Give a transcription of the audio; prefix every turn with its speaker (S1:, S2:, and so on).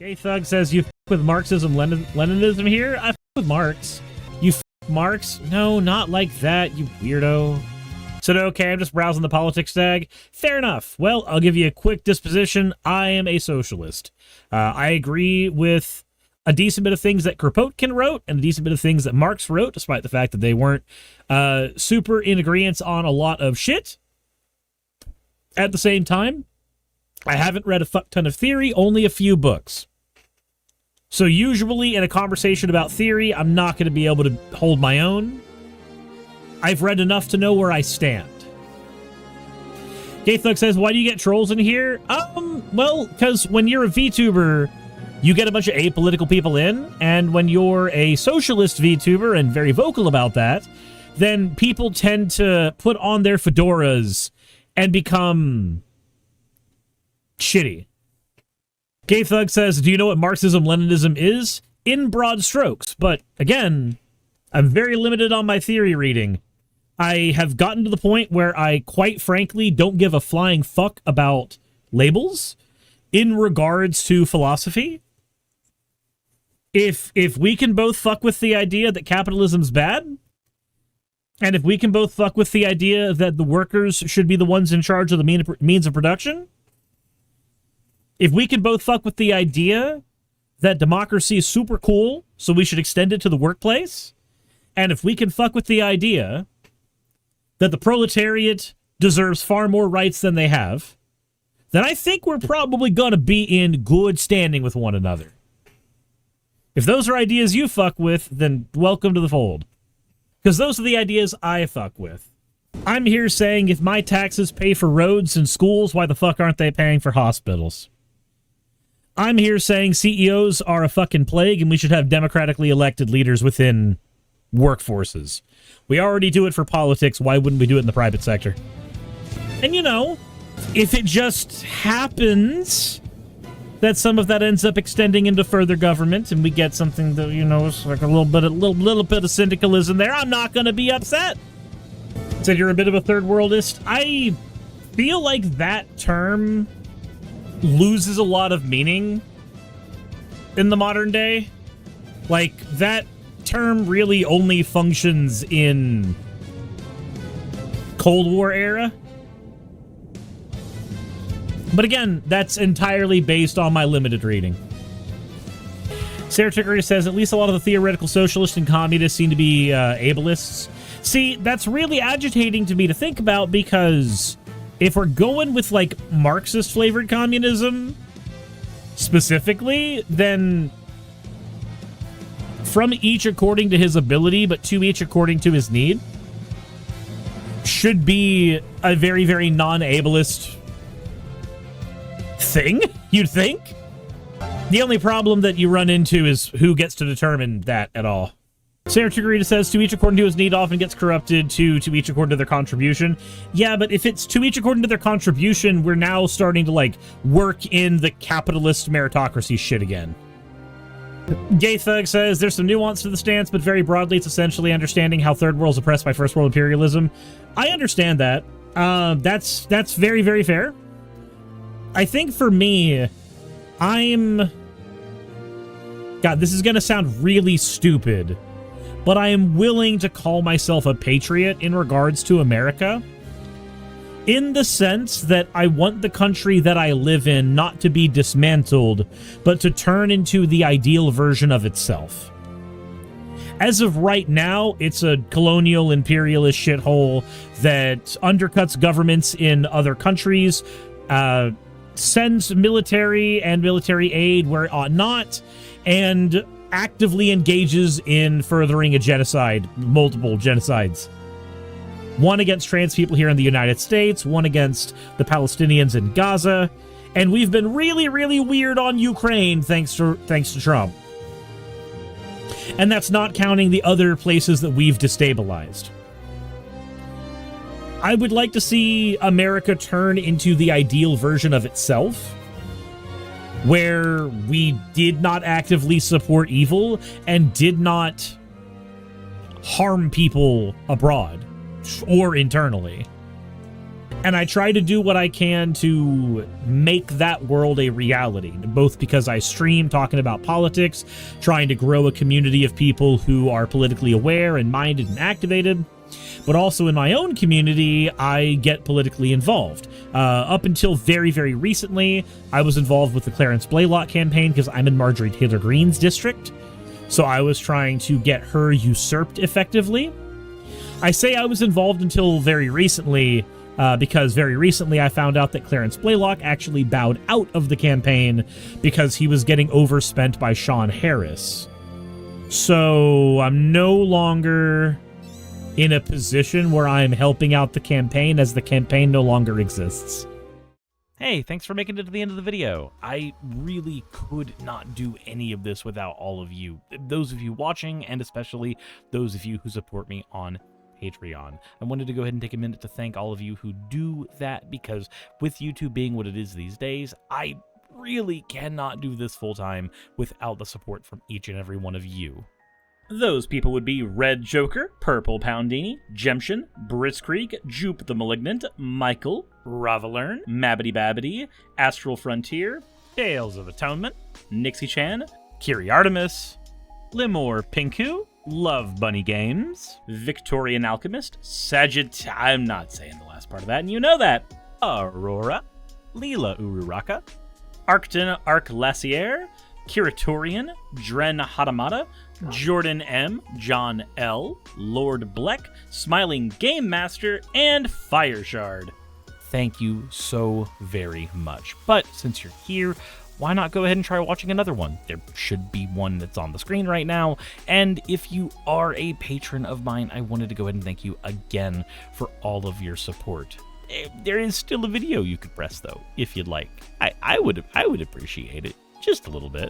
S1: Gay Thug says, you f with Marxism, Leninism here? I f with Marx. You f Marx? No, not like that, you weirdo. So, okay, I'm just browsing the politics tag. Fair enough. Well, I'll give you a quick disposition. I am a socialist. I agree with a decent bit of things that Kropotkin wrote and a decent bit of things that Marx wrote, despite the fact that they weren't super in agreement on a lot of shit. At the same time, I haven't read a fuck ton of theory, only a few books. So usually in a conversation about theory, I'm not going to be able to hold my own. I've read enough to know where I stand. Gay Thug says, why do you get trolls in here? Well, because when you're a VTuber, you get a bunch of apolitical people in, and when you're a socialist VTuber and very vocal about that, then people tend to put on their fedoras and become shitty. Gay Thug says, do you know what Marxism Leninism is? In broad strokes, but again, I'm very limited on my theory reading. I have gotten to the point where I, quite frankly, don't give a flying fuck about labels in regards to philosophy. If we can both fuck with the idea that capitalism's bad, and if we can both fuck with the idea that the workers should be the ones in charge of the means of production, if we can both fuck with the idea that democracy is super cool, so we should extend it to the workplace, and if we can fuck with the idea that the proletariat deserves far more rights than they have, then I think we're probably going to be in good standing with one another. If those are ideas you fuck with, then welcome to the fold. Because those are the ideas I fuck with. I'm here saying if my taxes pay for roads and schools, why the fuck aren't they paying for hospitals? I'm here saying CEOs are a fucking plague and we should have democratically elected leaders within workforces. We already do it for politics, why wouldn't we do it in the private sector? And you know, if it just happens that some of that ends up extending into further government and we get something that, you know, is like a little bit of syndicalism there, I'm not going to be upset. Said you're a bit of a third worldist. I feel like that term loses a lot of meaning in the modern day. Like, that term really only functions in Cold War era. But again, that's entirely based on my limited reading. Sarah Tickery says, at least a lot of the theoretical socialists and communists seem to be ableists. See, that's really agitating to me to think about, because if we're going with, like, Marxist-flavored communism specifically, then from each according to his ability, but to each according to his need, should be a very, very non-ableist thing, you'd think. The only problem that you run into is who gets to determine that at all. Sarah Chigarita says, to each according to his need often gets corrupted to each according to their contribution. Yeah, but if it's to each according to their contribution, we're now starting to, like, work in the capitalist meritocracy shit again. Gay Thug says, there's some nuance to the stance, but very broadly, it's essentially understanding how third world's oppressed by first world imperialism. I understand that. That's very, very fair. I think for me, God, this is going to sound really stupid, but I am willing to call myself a patriot in regards to America, in the sense that I want the country that I live in not to be dismantled, but to turn into the ideal version of itself. As of right now, it's a colonial imperialist shithole that undercuts governments in other countries, sends military and military aid where it ought not, and actively engages in furthering a genocide, multiple genocides. One against trans people here in the United States, one against the Palestinians in Gaza, and we've been really, really weird on Ukraine thanks to Trump. And that's not counting the other places that we've destabilized. I would like to see America turn into the ideal version of itself, where we did not actively support evil and did not harm people abroad or internally. And I try to do what I can to make that world a reality, both because I stream talking about politics, trying to grow a community of people who are politically aware and minded and activated, but also in my own community, I get politically involved. Up until very, very recently, I was involved with the Clarence Blaylock campaign because I'm in Marjorie Taylor Greene's district, so I was trying to get her usurped effectively. I say I was involved until very recently, because very recently I found out that Clarence Blaylock actually bowed out of the campaign because he was getting overspent by Sean Harris. So I'm no longer in a position where I'm helping out the campaign, as the campaign no longer exists. Hey, thanks for making it to the end of the video. I really could not do any of this without all of you. Those of you watching, and especially those of you who support me on Patreon. I wanted to go ahead and take a minute to thank all of you who do that, because with YouTube being what it is these days, I really cannot do this full time without the support from each and every one of you. Those people would be Red Joker, Purple Poundini, Jemshin, Britzkrieg, Jupe the Malignant, Michael, Ravalern, Mabbity Babbity, Astral Frontier, Tales of Atonement, Nixie Chan, Kiri Artemis, Limor Pinku, Love Bunny Games, Victorian Alchemist, I'm not saying the last part of that, and you know that, Aurora, Leela Ururaka, Arcton Arclacier, Kiratorian, Dren Hadamata, Jordan M, John L, Lord Bleck, Smiling Game Master, and Fireshard. Thank you so very much. But since you're here, why not go ahead and try watching another one? There should be one that's on the screen right now. And if you are a patron of mine, I wanted to go ahead and thank you again for all of your support. There is still a video you could press, though, if you'd like. I would appreciate it just a little bit.